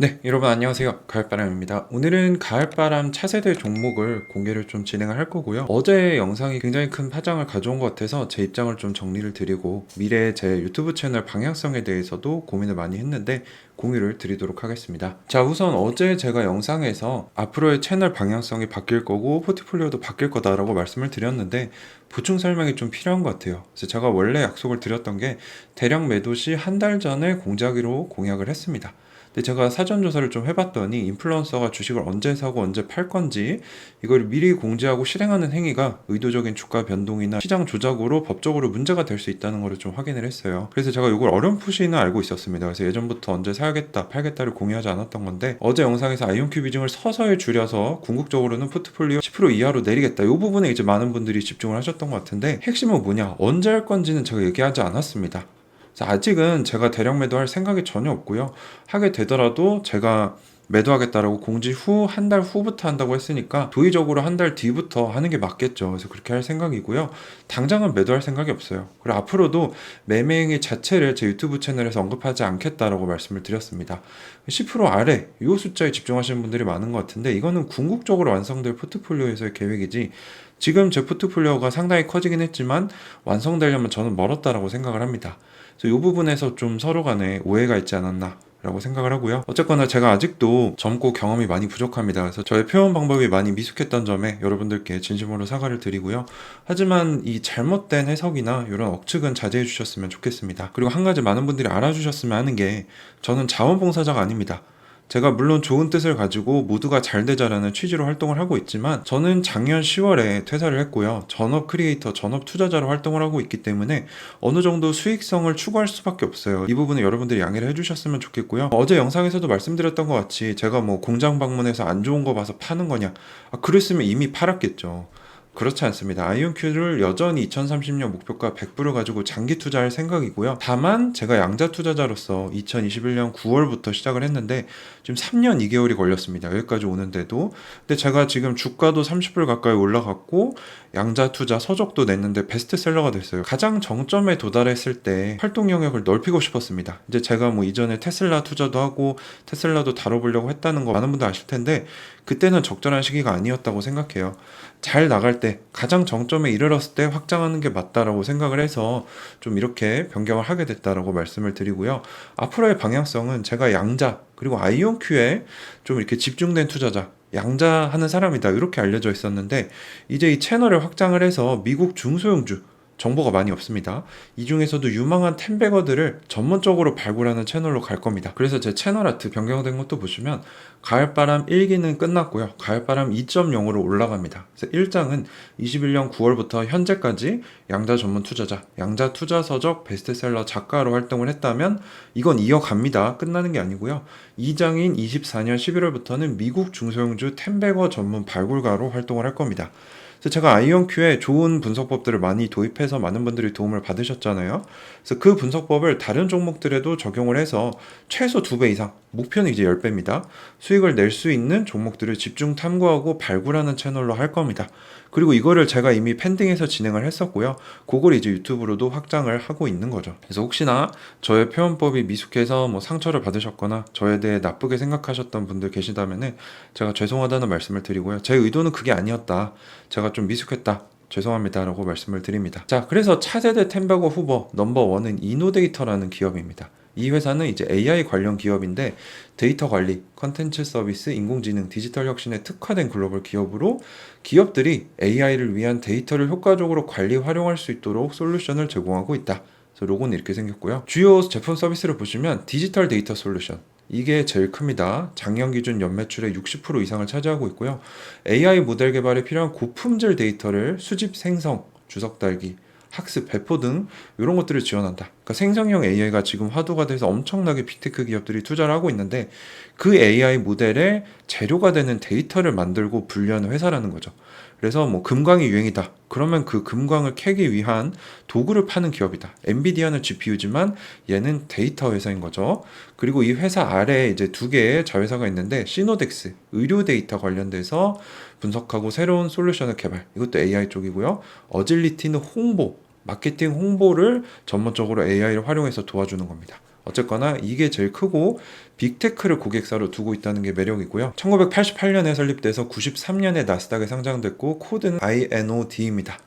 네, 여러분 안녕하세요. 가을바람입니다. 오늘은 가을바람 차세대 종목을 공개를 좀 진행을 할 거고요. 어제 영상이 굉장히 큰 파장을 가져온 것 같아서 제 입장을 좀 정리를 드리고 미래의 제 유튜브 채널 방향성에 대해서도 고민을 많이 했는데 공유를 드리도록 하겠습니다. 자, 우선 어제 제가 영상에서 앞으로의 채널 방향성이 바뀔 거고 포트폴리오도 바뀔 거다라고 말씀을 드렸는데 보충 설명이 좀 필요한 것 같아요. 그래서 제가 원래 약속을 드렸던 게 대량 매도 시 한 달 전에 공지하기로 공약을 했습니다. 근데 제가 사전 조사를 좀 해봤더니 인플루언서가 주식을 언제 사고 언제 팔 건지 이걸 미리 공지하고 실행하는 행위가 의도적인 주가 변동이나 시장 조작으로 법적으로 문제가 될 수 있다는 것을 좀 확인을 했어요. 그래서 제가 이걸 어렴풋이는 알고 있었습니다. 그래서 예전부터 언제 사야겠다 팔겠다를 공유하지 않았던 건데 어제 영상에서 아이온큐 비중을 서서히 줄여서 궁극적으로는 포트폴리오 10% 이하로 내리겠다, 이 부분에 이제 많은 분들이 집중을 하셨던 것 같은데 핵심은 뭐냐, 언제 할 건지는 제가 얘기하지 않았습니다. 그래서 아직은 제가 대량 매도할 생각이 전혀 없고요. 하게 되더라도 제가 매도하겠다라고 공지 후 한 달 후부터 한다고 했으니까 도의적으로 한 달 뒤부터 하는 게 맞겠죠. 그래서 그렇게 할 생각이고요. 당장은 매도할 생각이 없어요. 그리고 앞으로도 매매 행위 자체를 제 유튜브 채널에서 언급하지 않겠다라고 말씀을 드렸습니다. 10% 아래 이 숫자에 집중하시는 분들이 많은 것 같은데 이거는 궁극적으로 완성될 포트폴리오에서의 계획이지 지금 제 포트폴리오가 상당히 커지긴 했지만 완성되려면 저는 멀었다라고 생각을 합니다. 그래서 이 부분에서 좀 서로 간에 오해가 있지 않았나 라고 생각을 하고요. 어쨌거나 제가 아직도 젊고 경험이 많이 부족합니다. 그래서 저의 표현 방법이 많이 미숙했던 점에 여러분들께 진심으로 사과를 드리고요. 하지만 이 잘못된 해석이나 이런 억측은 자제해 주셨으면 좋겠습니다. 그리고 한 가지 많은 분들이 알아주셨으면 하는 게 저는 자원봉사자가 아닙니다. 제가 물론 좋은 뜻을 가지고 모두가 잘 되자라는 취지로 활동을 하고 있지만 저는 작년 10월에 퇴사를 했고요. 전업 크리에이터, 전업 투자자로 활동을 하고 있기 때문에 어느 정도 수익성을 추구할 수밖에 없어요. 이 부분은 여러분들이 양해를 해주셨으면 좋겠고요. 어제 영상에서도 말씀드렸던 것 같이 제가 뭐 공장 방문해서 안 좋은 거 봐서 파는 거냐, 그랬으면 이미 팔았겠죠. 그렇지 않습니다. 아이온큐를 여전히 2030년 목표가 100불을 가지고 장기 투자할 생각이고요. 다만 제가 양자 투자자로서 2021년 9월부터 시작을 했는데 지금 3년 2개월이 걸렸습니다. 여기까지 오는데도. 근데 제가 지금 주가도 30불 가까이 올라갔고 양자 투자 서적도 냈는데 베스트셀러가 됐어요. 가장 정점에 도달했을 때 활동 영역을 넓히고 싶었습니다. 이제 제가 뭐 이전에 테슬라 투자도 하고 테슬라도 다뤄보려고 했다는 거 많은 분들 아실 텐데 그때는 적절한 시기가 아니었다고 생각해요. 잘 나갈 때 가장 정점에 이르렀을 때 확장하는 게 맞다라고 생각을 해서 좀 이렇게 변경을 하게 됐다라고 말씀을 드리고요. 앞으로의 방향성은 제가 양자 그리고 아이온큐에 좀 이렇게 집중된 투자자, 양자하는 사람이다 이렇게 알려져 있었는데 이제 이 채널을 확장을 해서 미국 중소형주, 정보가 많이 없습니다. 이 중에서도 유망한 템베거들을 전문적으로 발굴하는 채널로 갈 겁니다. 그래서 제 채널 아트 변경된 것도 보시면 가을바람 1기는 끝났고요. 가을바람 2.0으로 올라갑니다. 그래서 1장은 21년 9월부터 현재까지 양자 전문 투자자, 양자 투자 서적 베스트셀러 작가로 활동을 했다면 이건 이어갑니다. 끝나는 게 아니고요. 2장인 24년 11월부터는 미국 중소형주 템베거 전문 발굴가로 활동을 할 겁니다. 그래서 제가 아이온큐에 좋은 분석법들을 많이 도입해서 많은 분들이 도움을 받으셨잖아요. 그래서 그 분석법을 다른 종목들에도 적용을 해서 최소 2배 이상, 목표는 이제 10배입니다. 수익을 낼 수 있는 종목들을 집중 탐구하고 발굴하는 채널로 할 겁니다. 그리고 이거를 제가 이미 펜딩해서 진행을 했었고요. 그걸 이제 유튜브로도 확장을 하고 있는 거죠. 그래서 혹시나 저의 표현법이 미숙해서 뭐 상처를 받으셨거나 저에 대해 나쁘게 생각하셨던 분들 계시다면은 제가 죄송하다는 말씀을 드리고요. 제 의도는 그게 아니었다. 제가 좀 미숙했다. 죄송합니다 라고 말씀을 드립니다. 자, 그래서 차세대 템버거 후보 넘버원은 이노데이터라는 기업입니다. 이 회사는 이제 AI 관련 기업인데 데이터 관리, 컨텐츠 서비스, 인공지능, 디지털 혁신에 특화된 글로벌 기업으로 기업들이 AI를 위한 데이터를 효과적으로 관리, 활용할 수 있도록 솔루션을 제공하고 있다. 그래서 로고는 이렇게 생겼고요. 주요 제품 서비스를 보시면 디지털 데이터 솔루션, 이게 제일 큽니다. 작년 기준 연매출의 60% 이상을 차지하고 있고요. AI 모델 개발에 필요한 고품질 데이터를 수집, 생성, 주석 달기, 학습, 배포 등 이런 것들을 지원한다. 그러니까 생성형 AI가 지금 화두가 돼서 엄청나게 빅테크 기업들이 투자를 하고 있는데 그 AI 모델의 재료가 되는 데이터를 만들고 분류하는 회사라는 거죠. 그래서 뭐 금광이 유행이다. 그러면 그 금광을 캐기 위한 도구를 파는 기업이다. 엔비디아는 GPU지만 얘는 데이터 회사인 거죠. 그리고 이 회사 아래에 이제 두 개의 자회사가 있는데 시노덱스, 의료 데이터 관련돼서 분석하고 새로운 솔루션을 개발. 이것도 AI 쪽이고요. 어질리티는 홍보, 마케팅 홍보를 전문적으로 AI를 활용해서 도와주는 겁니다. 어쨌거나 이게 제일 크고 빅테크를 고객사로 두고 있다는 게 매력이고요. 1988년에 설립돼서 93년에 나스닥에 상장됐고 코드는 INOD입니다.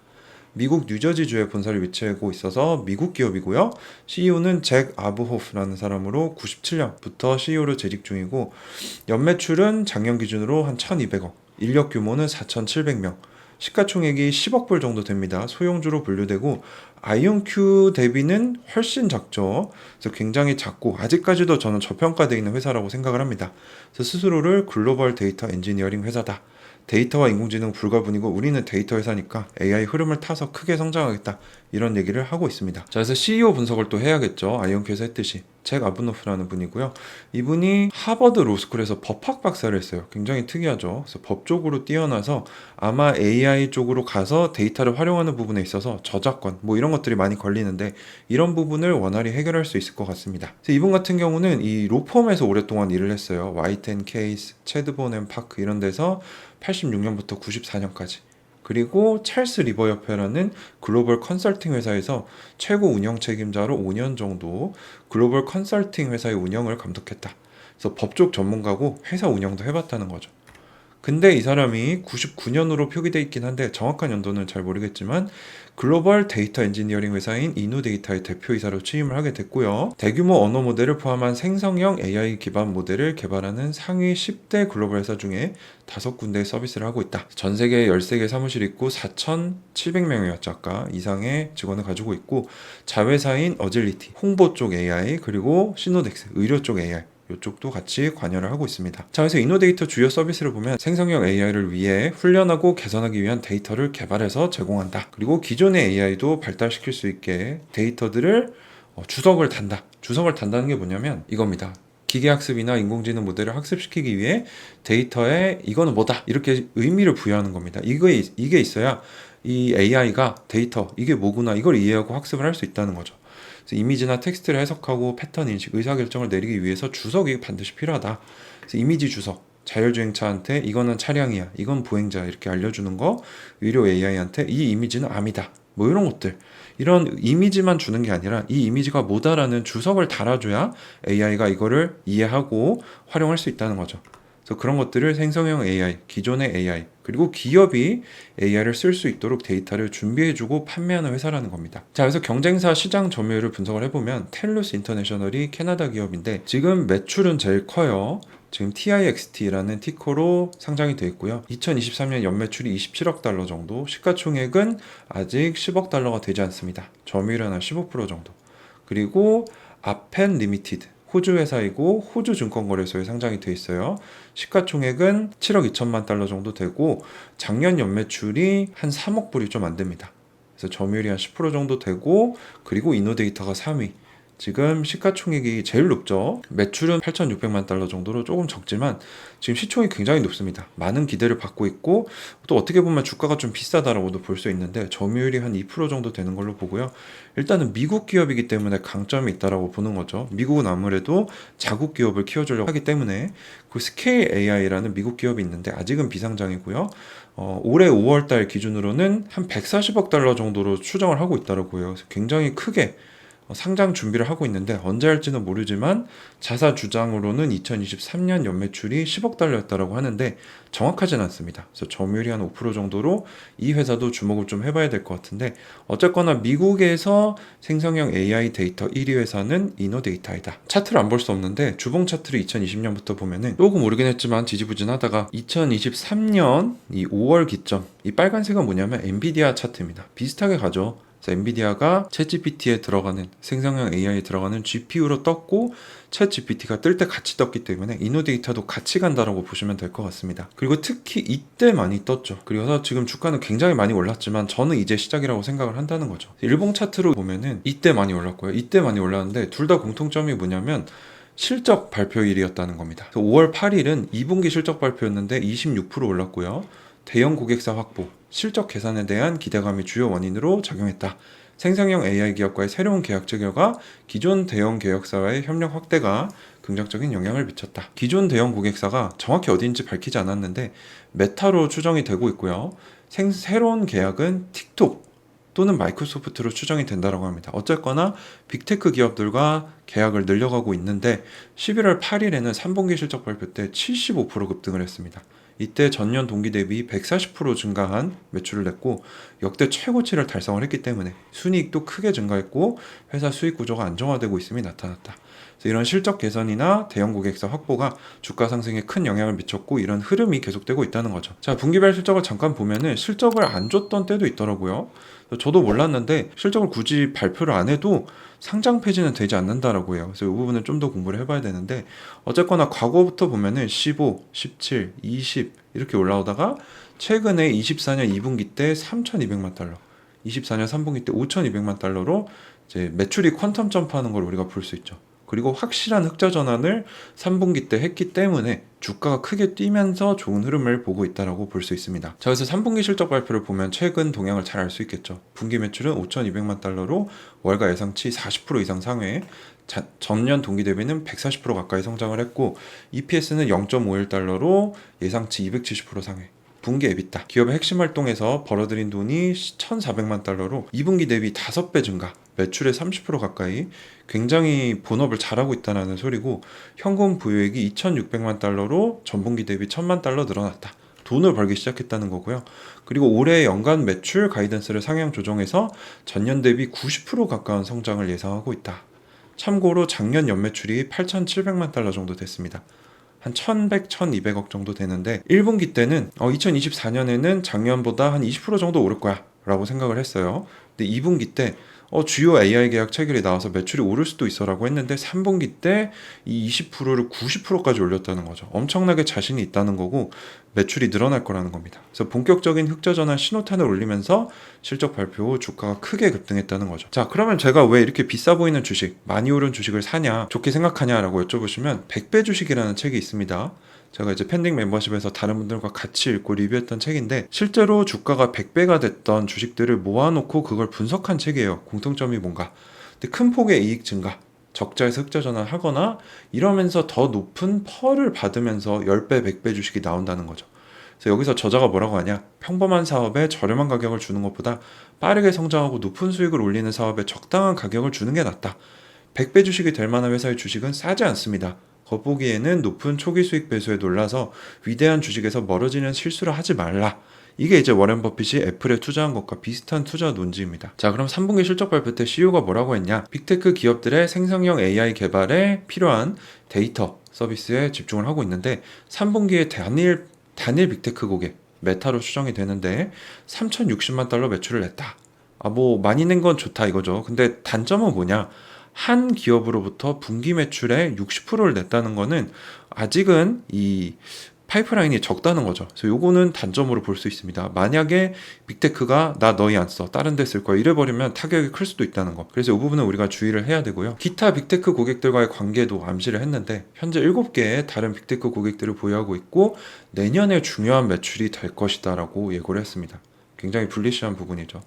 미국 뉴저지주에 본사를 위치하고 있어서 미국 기업이고요. CEO는 잭 아브호프라는 사람으로 97년부터 CEO로 재직 중이고 연매출은 작년 기준으로 한 1200억, 인력 규모는 4700명, 시가총액이 10억 불 정도 됩니다. 소형주로 분류되고 아이온큐 대비는 훨씬 작죠. 그래서 굉장히 작고 아직까지도 저는 저평가되어 있는 회사라고 생각을 합니다. 그래서 스스로를 글로벌 데이터 엔지니어링 회사다. 데이터와 인공지능 불가분이고 우리는 데이터 회사니까 AI 흐름을 타서 크게 성장하겠다. 이런 얘기를 하고 있습니다. 자, 그래서 CEO 분석을 또 해야겠죠. 아이온큐에서 했듯이. 잭 아브노프라는 분이고요. 이분이 하버드 로스쿨에서 법학 박사를 했어요. 굉장히 특이하죠. 그래서 법 쪽으로 뛰어나서 아마 AI 쪽으로 가서 데이터를 활용하는 부분에 있어서 저작권 뭐 이런 것들이 많이 걸리는데 이런 부분을 원활히 해결할 수 있을 것 같습니다. 그래서 이분 같은 경우는 이 로펌에서 오랫동안 일을 했어요. 와이트 앤 케이스, 체드본 앤 파크 이런 데서 86년부터 94년까지. 그리고 찰스 리버 협회라는 글로벌 컨설팅 회사에서 최고 운영 책임자로 5년 정도 글로벌 컨설팅 회사의 운영을 감독했다. 그래서 법적 전문가고 회사 운영도 해봤다는 거죠. 근데 이 사람이 99년으로 표기되어 있긴 한데 정확한 연도는 잘 모르겠지만 글로벌 데이터 엔지니어링 회사인 이노데이터의 대표이사로 취임을 하게 됐고요. 대규모 언어 모델을 포함한 생성형 AI 기반 모델을 개발하는 상위 10대 글로벌 회사 중에 5군데의 서비스를 하고 있다. 전 세계에 13개 사무실이 있고 4,700명이었죠. 아까 이상의 직원을 가지고 있고 자회사인 어질리티, 홍보 쪽 AI 그리고 시노덱스, 의료 쪽 AI 이쪽도 같이 관여를 하고 있습니다. 자, 그래서 이노데이터 주요 서비스를 보면 생성형 AI를 위해 훈련하고 개선하기 위한 데이터를 개발해서 제공한다. 그리고 기존의 AI도 발달시킬 수 있게 데이터들을 주석을 단다. 주석을 단다는 게 뭐냐면 이겁니다. 기계학습이나 인공지능 모델을 학습시키기 위해 데이터에 이거는 뭐다 이렇게 의미를 부여하는 겁니다. 이게 있어야 이 AI가 데이터 이게 뭐구나 이걸 이해하고 학습을 할 수 있다는 거죠. 그래서 이미지나 텍스트를 해석하고 패턴 인식, 의사결정을 내리기 위해서 주석이 반드시 필요하다. 그래서 이미지 주석, 자율주행차한테 이거는 차량이야, 이건 보행자 이렇게 알려주는 거, 의료 AI한테 이 이미지는 암이다. 뭐 이런 것들. 이런 이미지만 주는 게 아니라 이 이미지가 뭐다라는 주석을 달아줘야 AI가 이거를 이해하고 활용할 수 있다는 거죠. 그래서 그런 것들을 생성형 AI, 기존의 AI, 그리고 기업이 AI를 쓸 수 있도록 데이터를 준비해주고 판매하는 회사라는 겁니다. 자, 그래서 경쟁사 시장 점유율을 분석을 해보면 텔루스 인터내셔널이 캐나다 기업인데 지금 매출은 제일 커요. 지금 TIXT라는 티커로 상장이 되어 있고요. 2023년 연매출이 27억 달러 정도, 시가총액은 아직 10억 달러가 되지 않습니다. 점유율은 한 15% 정도. 그리고 아펜 리미티드 호주 회사이고 호주 증권거래소에 상장이 돼 있어요. 시가총액은 7억 2천만 달러 정도 되고 작년 연매출이 한 3억 불이 좀 안 됩니다. 그래서 점유율이 한 10% 정도 되고 그리고 이노데이터가 3위. 지금 시가총액이 제일 높죠. 매출은 8,600만 달러 정도로 조금 적지만 지금 시총이 굉장히 높습니다. 많은 기대를 받고 있고 또 어떻게 보면 주가가 좀 비싸다라고도 볼 수 있는데 점유율이 한 2% 정도 되는 걸로 보고요. 일단은 미국 기업이기 때문에 강점이 있다라고 보는 거죠. 미국은 아무래도 자국 기업을 키워주려고 하기 때문에 그 스케일 AI라는 미국 기업이 있는데 아직은 비상장이고요. 올해 5월달 기준으로는 한 140억 달러 정도로 추정을 하고 있다라고 해요. 그래서 굉장히 크게 상장 준비를 하고 있는데 언제 할지는 모르지만 자사 주장으로는 2023년 연매출이 10억 달러였다라고 하는데 정확하진 않습니다. 그래서 점유율이 한 5% 정도로 이 회사도 주목을 좀 해봐야 될 것 같은데 어쨌거나 미국에서 생성형 AI 데이터 1위 회사는 이노데이터이다. 차트를 안 볼 수 없는데 주봉 차트를 2020년부터 보면은 조금 오르긴 했지만 지지부진하다가 2023년 이 5월 기점 이 빨간색은 뭐냐면 엔비디아 차트입니다. 비슷하게 가죠. 엔비디아가 챗GPT에 들어가는 생성형 AI에 들어가는 GPU로 떴고 챗GPT가 뜰 때 같이 떴기 때문에 이노데이터도 같이 간다라고 보시면 될 것 같습니다. 그리고 특히 이때 많이 떴죠. 그래서 지금 주가는 굉장히 많이 올랐지만 저는 이제 시작이라고 생각을 한다는 거죠. 일봉 차트로 보면은 이때 많이 올랐고요. 이때 많이 올랐는데 둘 다 공통점이 뭐냐면 실적 발표일이었다는 겁니다. 5월 8일은 2분기 실적 발표였는데 26% 올랐고요. 대형 고객사 확보, 실적 개선에 대한 기대감이 주요 원인으로 작용했다. 생성형 AI 기업과의 새로운 계약 체결과 기존 대형 계약사와의 협력 확대가 긍정적인 영향을 미쳤다. 기존 대형 고객사가 정확히 어디인지 밝히지 않았는데 메타로 추정이 되고 있고요. 새로운 계약은 틱톡, 또는 마이크로소프트로 추정이 된다고 합니다. 어쨌거나 빅테크 기업들과 계약을 늘려가고 있는데 11월 8일에는 3분기 실적 발표 때 75% 급등을 했습니다. 이때 전년 동기 대비 140% 증가한 매출을 냈고 역대 최고치를 달성을 했기 때문에 순이익도 크게 증가했고 회사 수익 구조가 안정화되고 있음이 나타났다. 그래서 이런 실적 개선이나 대형 고객사 확보가 주가 상승에 큰 영향을 미쳤고 이런 흐름이 계속되고 있다는 거죠. 자, 분기별 실적을 잠깐 보면은 실적을 안 줬던 때도 있더라고요. 저도 몰랐는데 실적을 굳이 발표를 안 해도 상장 폐지는 되지 않는다라고 해요. 그래서 이 부분을 좀 더 공부를 해봐야 되는데 어쨌거나 과거부터 보면은 15, 17, 20 이렇게 올라오다가 최근에 24년 2분기 때 3,200만 달러, 24년 3분기 때 5,200만 달러로 이제 매출이 퀀텀 점프하는 걸 우리가 볼 수 있죠. 그리고 확실한 흑자 전환을 3분기 때 했기 때문에 주가가 크게 뛰면서 좋은 흐름을 보고 있다고 볼 수 있습니다. 자, 그래서 3분기 실적 발표를 보면 최근 동향을 잘 알 수 있겠죠. 분기 매출은 5,200만 달러로 월가 예상치 40% 이상 상회, 전년 동기 대비는 140% 가까이 성장을 했고 EPS는 0.51달러로 예상치 270% 상회. 분기 EBITDA, 기업의 핵심 활동에서 벌어들인 돈이 1,400만 달러로 2분기 대비 5배 증가, 매출의 30% 가까이 굉장히 본업을 잘하고 있다는 소리고 현금 보유액이 2,600만 달러로 전분기 대비 1,000만 달러 늘어났다. 돈을 벌기 시작했다는 거고요. 그리고 올해 연간 매출 가이던스를 상향 조정해서 전년 대비 90% 가까운 성장을 예상하고 있다. 참고로 작년 연매출이 8,700만 달러 정도 됐습니다. 한 1,100, 1,200억 정도 되는데 1분기 때는 2024년에는 작년보다 한 20% 정도 오를 거야 라고 생각을 했어요. 근데 2분기 때 주요 AI 계약 체결이 나와서 매출이 오를 수도 있어 라고 했는데 3분기 때 이 20%를 90%까지 올렸다는 거죠. 엄청나게 자신이 있다는 거고 매출이 늘어날 거라는 겁니다. 그래서 본격적인 흑자 전환 신호탄을 올리면서 실적 발표 후 주가가 크게 급등했다는 거죠. 자, 그러면 제가 왜 이렇게 비싸 보이는 주식, 많이 오른 주식을 사냐, 좋게 생각하냐라고 여쭤보시면 100배 주식이라는 책이 있습니다. 제가 이제 팬딩 멤버십에서 다른 분들과 같이 읽고 리뷰했던 책인데 실제로 주가가 100배가 됐던 주식들을 모아놓고 그걸 분석한 책이에요. 공통점이 뭔가. 근데 큰 폭의 이익 증가, 적자에서 흑자 전환하거나 이러면서 더 높은 펄을 받으면서 10배, 100배 주식이 나온다는 거죠. 그래서 여기서 저자가 뭐라고 하냐, 평범한 사업에 저렴한 가격을 주는 것보다 빠르게 성장하고 높은 수익을 올리는 사업에 적당한 가격을 주는 게 낫다. 100배 주식이 될 만한 회사의 주식은 싸지 않습니다. 겉보기에는 높은 초기 수익 배수에 놀라서 위대한 주식에서 멀어지는 실수를 하지 말라. 이게 이제 워렌 버핏이 애플에 투자한 것과 비슷한 투자 논지입니다. 자, 그럼 3분기 실적 발표 때 CEO가 뭐라고 했냐? 빅테크 기업들의 생성형 AI 개발에 필요한 데이터 서비스에 집중을 하고 있는데 3분기에 단일 빅테크 고객 메타로 추정이 되는데 3,060만 달러 매출을 냈다. 뭐 많이 낸 건 좋다 이거죠. 근데 단점은 뭐냐? 한 기업으로부터 분기 매출의 60%를 냈다는 거는 아직은 이 파이프라인이 적다는 거죠. 그래서 요거는 단점으로 볼 수 있습니다. 만약에 빅테크가 나 너희 안 써, 다른 데 쓸 거야 이래버리면 타격이 클 수도 있다는 거. 그래서 이 부분은 우리가 주의를 해야 되고요. 기타 빅테크 고객들과의 관계도 암시를 했는데 현재 7개의 다른 빅테크 고객들을 보유하고 있고 내년에 중요한 매출이 될 것이다 라고 예고를 했습니다. 굉장히 불리시한 부분이죠.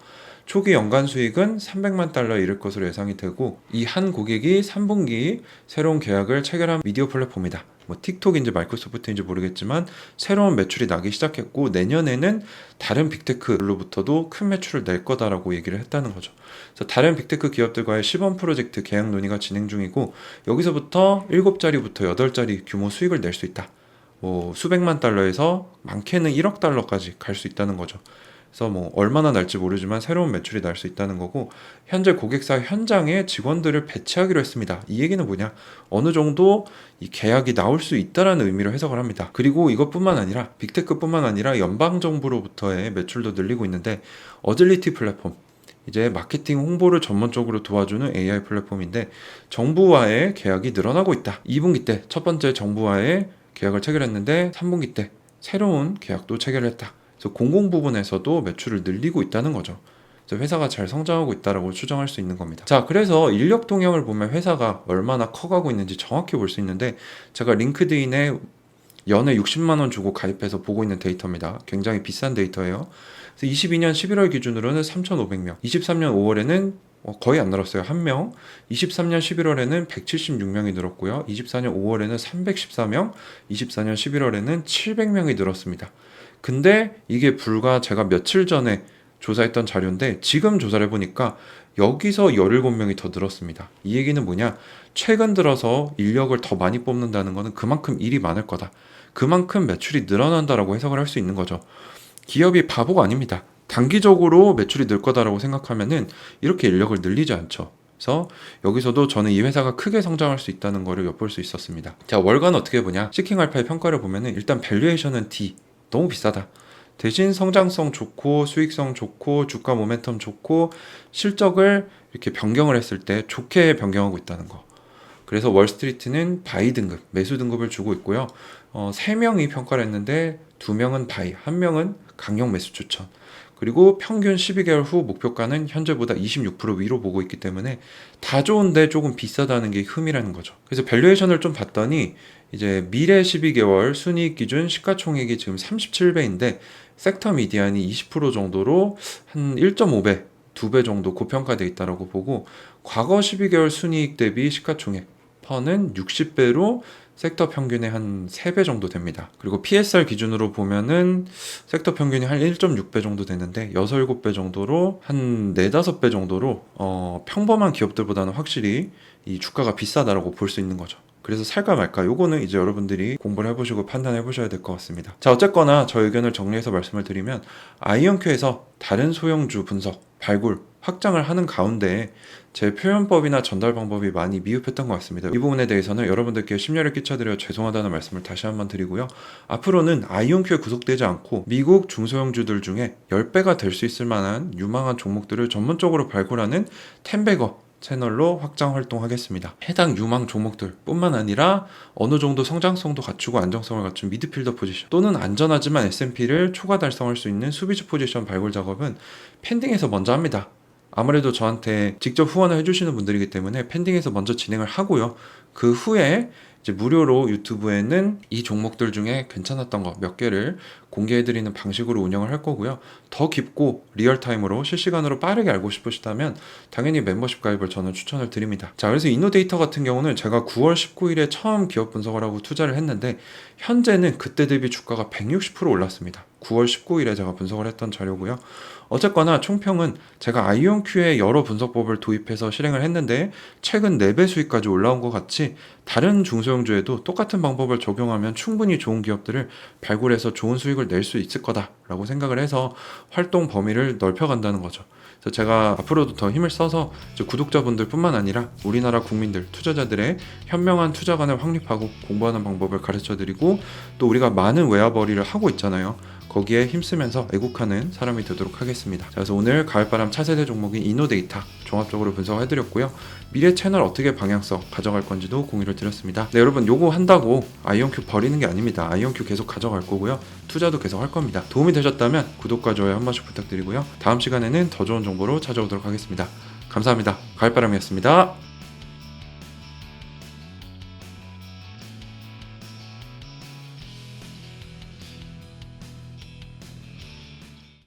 초기 연간 수익은 300만 달러에 이를 것으로 예상이 되고 이 한 고객이 3분기 새로운 계약을 체결한 미디어 플랫폼이다. 뭐 틱톡인지 마이크로소프트인지 모르겠지만 새로운 매출이 나기 시작했고 내년에는 다른 빅테크로부터도 큰 매출을 낼 거다라고 얘기를 했다는 거죠. 그래서 다른 빅테크 기업들과의 시범 프로젝트 계약 논의가 진행 중이고 여기서부터 7자리부터 8자리 규모 수익을 낼 수 있다. 뭐 수백만 달러에서 많게는 1억 달러까지 갈 수 있다는 거죠. 그래서 뭐 얼마나 날지 모르지만 새로운 매출이 날 수 있다는 거고 현재 고객사 현장에 직원들을 배치하기로 했습니다. 이 얘기는 뭐냐? 어느 정도 이 계약이 나올 수 있다라는 의미로 해석을 합니다. 그리고 이것뿐만 아니라 빅테크뿐만 아니라 연방정부로부터의 매출도 늘리고 있는데 어질리티 플랫폼 이제 마케팅 홍보를 전문적으로 도와주는 AI 플랫폼인데 정부와의 계약이 늘어나고 있다. 2분기 때 첫 번째 정부와의 계약을 체결했는데 3분기 때 새로운 계약도 체결했다. 그래서 공공 부분에서도 매출을 늘리고 있다는 거죠. 그래서 회사가 잘 성장하고 있다고 추정할 수 있는 겁니다. 자, 그래서 인력 동향을 보면 회사가 얼마나 커가고 있는지 정확히 볼 수 있는데 제가 링크드인에 연에 60만 원 주고 가입해서 보고 있는 데이터입니다. 굉장히 비싼 데이터예요. 그래서 22년 11월 기준으로는 3,500명, 23년 5월에는 거의 안 늘었어요. 1명. 23년 11월에는 176명이 늘었고요. 24년 5월에는 314명, 24년 11월에는 700명이 늘었습니다. 근데 이게 불과 제가 며칠 전에 조사했던 자료인데 지금 조사를 해보니까 여기서 17명이 더 늘었습니다. 이 얘기는 뭐냐? 최근 들어서 인력을 더 많이 뽑는다는 것은 그만큼 일이 많을 거다. 그만큼 매출이 늘어난다라고 해석을 할 수 있는 거죠. 기업이 바보가 아닙니다. 단기적으로 매출이 늘 거다라고 생각하면은 이렇게 인력을 늘리지 않죠. 그래서 여기서도 저는 이 회사가 크게 성장할 수 있다는 거를 엿볼 수 있었습니다. 자, 월간 어떻게 보냐? 시킹알파의 평가를 보면은 일단 밸류에이션은 D, 너무 비싸다. 대신 성장성 좋고 수익성 좋고 주가 모멘텀 좋고 실적을 이렇게 변경을 했을 때 좋게 변경하고 있다는 거. 그래서 월스트리트는 바이 등급, 매수 등급을 주고 있고요. 3명이 평가를 했는데 2명은 바이, 1명은 강력 매수 추천. 그리고 평균 12개월 후 목표가는 현재보다 26% 위로 보고 있기 때문에 다 좋은데 조금 비싸다는 게 흠이라는 거죠. 그래서 밸류에이션을 좀 봤더니 이제 미래 12개월 순이익 기준 시가총액이 지금 37배인데 섹터 미디안이 20% 정도로 한 1.5배, 2배 정도 고평가되어 있다고 보고 과거 12개월 순이익 대비 시가총액 퍼는 60배로 섹터 평균의 한 3배 정도 됩니다. 그리고 PSR 기준으로 보면은 섹터 평균이 한 1.6배 정도 되는데 6, 7배 정도로 한 4, 5배 정도로 평범한 기업들보다는 확실히 이 주가가 비싸다라고 볼 수 있는 거죠. 그래서 살까 말까 요거는 이제 여러분들이 공부를 해보시고 판단해 보셔야 될 것 같습니다. 자, 어쨌거나 저 의견을 정리해서 말씀을 드리면 아이언큐에서 다른 소형주 분석, 발굴, 확장을 하는 가운데 제 표현법이나 전달 방법이 많이 미흡했던 것 같습니다. 이 부분에 대해서는 여러분들께 심려를 끼쳐드려 죄송하다는 말씀을 다시 한번 드리고요. 앞으로는 아이언큐에 구속되지 않고 미국 중소형주들 중에 10배가 될 수 있을 만한 유망한 종목들을 전문적으로 발굴하는 텐베거 채널로 확장 활동하겠습니다. 해당 유망 종목들 뿐만 아니라 어느 정도 성장성도 갖추고 안정성을 갖춘 미드필더 포지션 또는 안전하지만 S&P를 초과 달성할 수 있는 수비주 포지션 발굴 작업은 펜딩에서 먼저 합니다. 아무래도 저한테 직접 후원을 해주시는 분들이기 때문에 펜딩에서 먼저 진행을 하고요. 그 후에 이제 무료로 유튜브에는 이 종목들 중에 괜찮았던 거 몇 개를 공개해드리는 방식으로 운영을 할 거고요. 더 깊고 리얼타임으로 실시간으로 빠르게 알고 싶으시다면 당연히 멤버십 가입을 저는 추천을 드립니다. 자, 그래서 이노데이터 같은 경우는 제가 9월 19일에 처음 기업 분석을 하고 투자를 했는데 현재는 그때 대비 주가가 160% 올랐습니다. 9월 19일에 제가 분석을 했던 자료고요. 어쨌거나 총평은 제가 아이온큐에 여러 분석법을 도입해서 실행을 했는데 최근 4배 수익까지 올라온 것 같이 다른 중소형주에도 똑같은 방법을 적용하면 충분히 좋은 기업들을 발굴해서 좋은 수익을 낼 수 있을 거다라고 생각을 해서 활동 범위를 넓혀간다는 거죠. 그래서 제가 앞으로도 더 힘을 써서 구독자분들 뿐만 아니라 우리나라 국민들, 투자자들의 현명한 투자관을 확립하고 공부하는 방법을 가르쳐드리고 또 우리가 많은 외화벌이를 하고 있잖아요. 거기에 힘쓰면서 애국하는 사람이 되도록 하겠습니다. 자, 그래서 오늘 가을바람 차세대 종목인 이노데이터 종합적으로 분석해드렸고요. 미래 채널 어떻게 방향성 가져갈 건지도 공유를 드렸습니다. 네, 여러분 요거 한다고 아이온큐 버리는 게 아닙니다. 아이온큐 계속 가져갈 거고요. 투자도 계속 할 겁니다. 도움이 되셨다면 구독과 좋아요 한 번씩 부탁드리고요. 다음 시간에는 더 좋은 정보로 찾아오도록 하겠습니다. 감사합니다. 가을바람이었습니다.